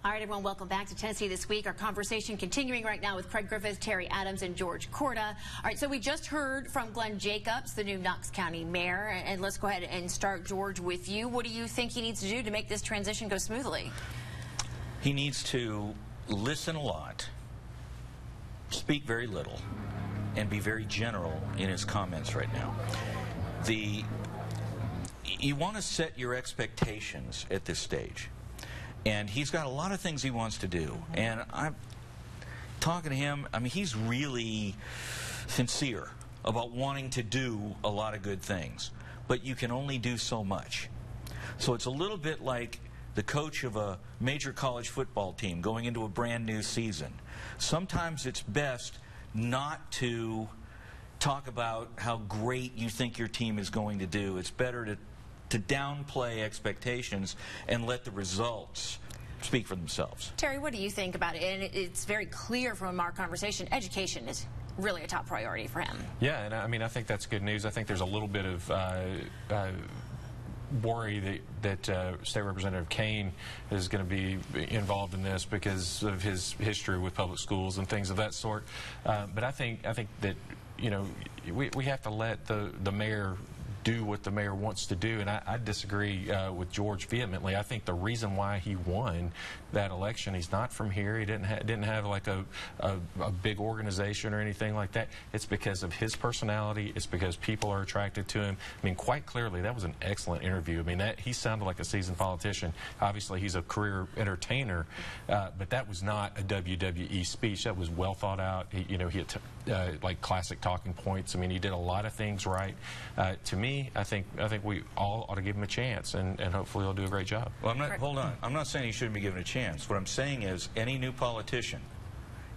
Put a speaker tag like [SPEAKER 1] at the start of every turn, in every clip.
[SPEAKER 1] All right, everyone, welcome back to Tennessee This Week. Our conversation continuing right now with Craig Griffith, Terry Adams, and George Corda. All right, so we just heard from Glenn Jacobs, the new Knox County mayor, and let's go ahead and start, George, with you. What do you think he needs to do to make this transition go smoothly?
[SPEAKER 2] He needs to listen a lot, speak very little, and be very general in his comments right now. You want to set your expectations at this stage. And he's got a lot of things he wants to do. And I'm talking to him, I mean, he's really sincere about wanting to do a lot of good things. But you can only do so much. So it's a little bit like the coach of a major college football team going into a brand new season. Sometimes it's best not to talk about how great you think your team is going to do. It's better to downplay expectations and let the results speak for themselves.
[SPEAKER 1] Terry, what do you think about it? And it's very clear from our conversation, education is really a top priority for him.
[SPEAKER 3] Yeah, and I mean, I think that's good news. I think there's a little bit of worry that State Representative Kane is going to be involved in this because of his history with public schools and things of that sort. But I think that, you know, we have to let the mayor do what the mayor wants to do, and I disagree with George vehemently. I think the reason why he won that election, he's not from here, he didn't have like a big organization or anything like that. It's because of his personality, it's because people are attracted to him. I mean, quite clearly, that was an excellent interview. I mean, he sounded like a seasoned politician. Obviously, he's a career entertainer, but that was not a WWE speech. That was well thought out. He had like classic talking points. I mean, he did a lot of things right. To me, I think we all ought to give him a chance, and hopefully he'll do a great job.
[SPEAKER 2] Well, hold on. I'm not saying he shouldn't be given a chance. What I'm saying is any new politician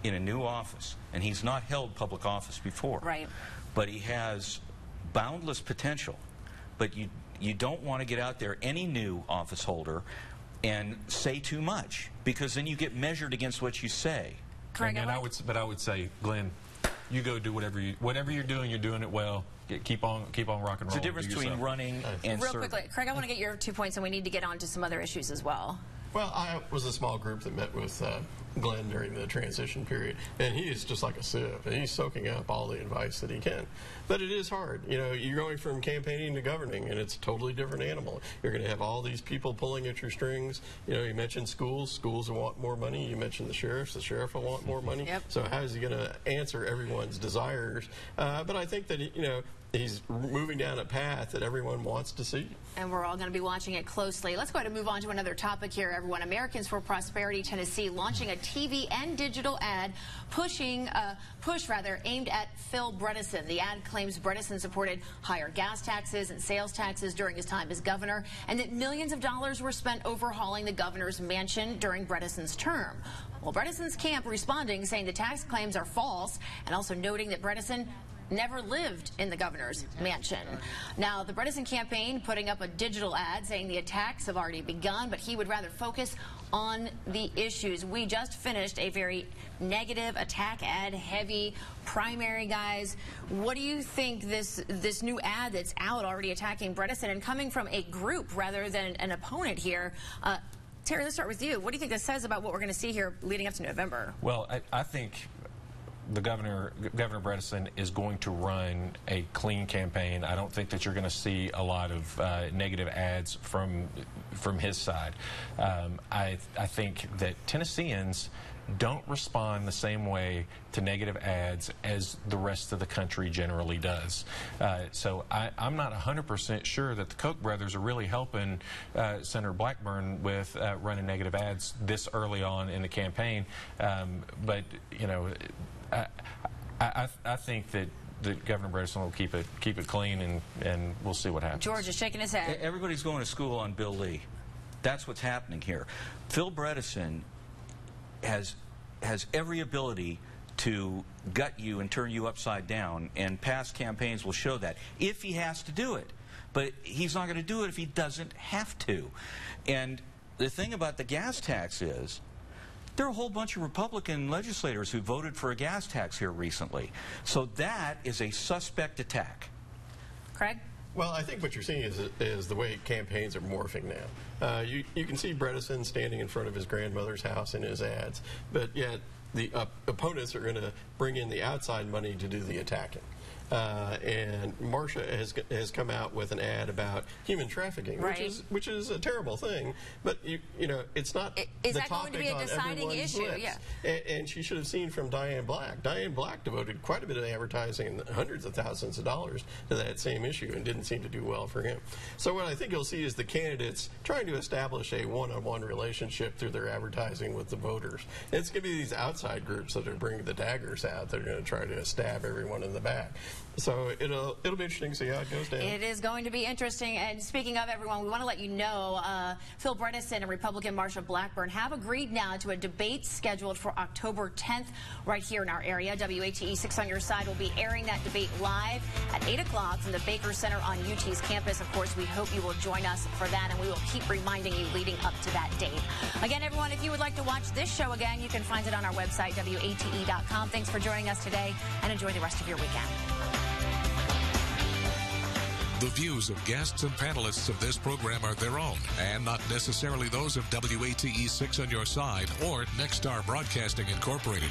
[SPEAKER 2] in a new office, and he's not held public office before,
[SPEAKER 1] right?
[SPEAKER 2] But he has boundless potential. But you don't want to get out there, any new office holder, and say too much, because then you get measured against what you say.
[SPEAKER 1] Craig,
[SPEAKER 3] I would say, Glenn, you go do whatever you're doing it well. Keep on rock and roll.
[SPEAKER 2] There's a difference between running and
[SPEAKER 1] real quickly, Craig, I want to get your 2 points, and we need to get on to some other issues as well.
[SPEAKER 4] Well, I was a small group that met with Glenn during the transition period, and he is just like a sieve. And he's soaking up all the advice that he can. But it is hard. You know, you're going from campaigning to governing, and it's a totally different animal. You're going to have all these people pulling at your strings. You know, you mentioned schools. Schools will want more money. You mentioned the sheriff. The sheriff will want more money.
[SPEAKER 1] Yep.
[SPEAKER 4] So how is he going to answer everyone's desires? But I think that, you know, he's moving down a path that everyone wants to see.
[SPEAKER 1] And we're all going to be watching it closely. Let's go ahead and move on to another topic here, everyone. Americans for Prosperity Tennessee launching a TV and digital ad push aimed at Phil Bredesen. The ad claims Bredesen supported higher gas taxes and sales taxes during his time as governor, and that millions of dollars were spent overhauling the governor's mansion during Bredesen's term. Well, Bredesen's camp responding, saying the tax claims are false, and also noting that Bredesen never lived in the governor's mansion. Now, the Bredesen campaign putting up a digital ad saying the attacks have already begun, but he would rather focus on the issues. We just finished a very negative, attack ad heavy primary, guys. What do you think this new ad that's out already attacking Bredesen and coming from a group rather than an opponent here? Terry, let's start with you. What do you think this says about what we're going to see here leading up to November?
[SPEAKER 3] Well, I think the Governor Bredesen is going to run a clean campaign. I don't think that you're going to see a lot of negative ads from his side. I think that Tennesseans don't respond the same way to negative ads as the rest of the country generally does. So I'm not 100% sure that the Koch brothers are really helping Senator Blackburn with running negative ads this early on in the campaign. But, you know, I think that Governor Bredesen will keep it clean, and we'll see what happens.
[SPEAKER 1] George is shaking his head.
[SPEAKER 2] Everybody's going to school on Bill Lee. That's what's happening here. Phil Bredesen has every ability to gut you and turn you upside down, and past campaigns will show that, if he has to do it. But he's not going to do it if he doesn't have to. And the thing about the gas tax is, there are a whole bunch of Republican legislators who voted for a gas tax here recently. So that is a suspect attack.
[SPEAKER 1] Craig?
[SPEAKER 4] Well, I think what you're seeing is the way campaigns are morphing now. You can see Bredesen standing in front of his grandmother's house in his ads, but yet the opponents are going to bring in the outside money to do the attacking. And Marcia has come out with an ad about human trafficking, which is a terrible thing. But you know, it's not
[SPEAKER 1] is
[SPEAKER 4] the
[SPEAKER 1] that
[SPEAKER 4] topic
[SPEAKER 1] going to be a deciding
[SPEAKER 4] on everyone's
[SPEAKER 1] issue?
[SPEAKER 4] lips.
[SPEAKER 1] Yeah.
[SPEAKER 4] And she should have seen from Diane Black. Diane Black devoted quite a bit of advertising, hundreds of thousands of dollars, to that same issue, and didn't seem to do well for him. So what I think you'll see is the candidates trying to establish a one-on-one relationship through their advertising with the voters. And it's going to be these outside groups that are bringing the daggers out. They're going to try to stab everyone in the back. So it'll be interesting to see how it goes down.
[SPEAKER 1] It is going to be interesting. And speaking of everyone, we want to let you know Phil Bredesen and Republican Marsha Blackburn have agreed now to a debate scheduled for October 10th right here in our area. WATE 6 on Your Side will be airing that debate live at 8 o'clock from the Baker Center on UT's campus. Of course, we hope you will join us for that, and we will keep reminding you leading up to that date. Again, everyone, if you would like to watch this show again, you can find it on our website, WATE.com. Thanks for joining us today, and enjoy the rest of your weekend.
[SPEAKER 5] The views of guests and panelists of this program are their own and not necessarily those of WATE 6 on Your Side or Next Star Broadcasting Incorporated.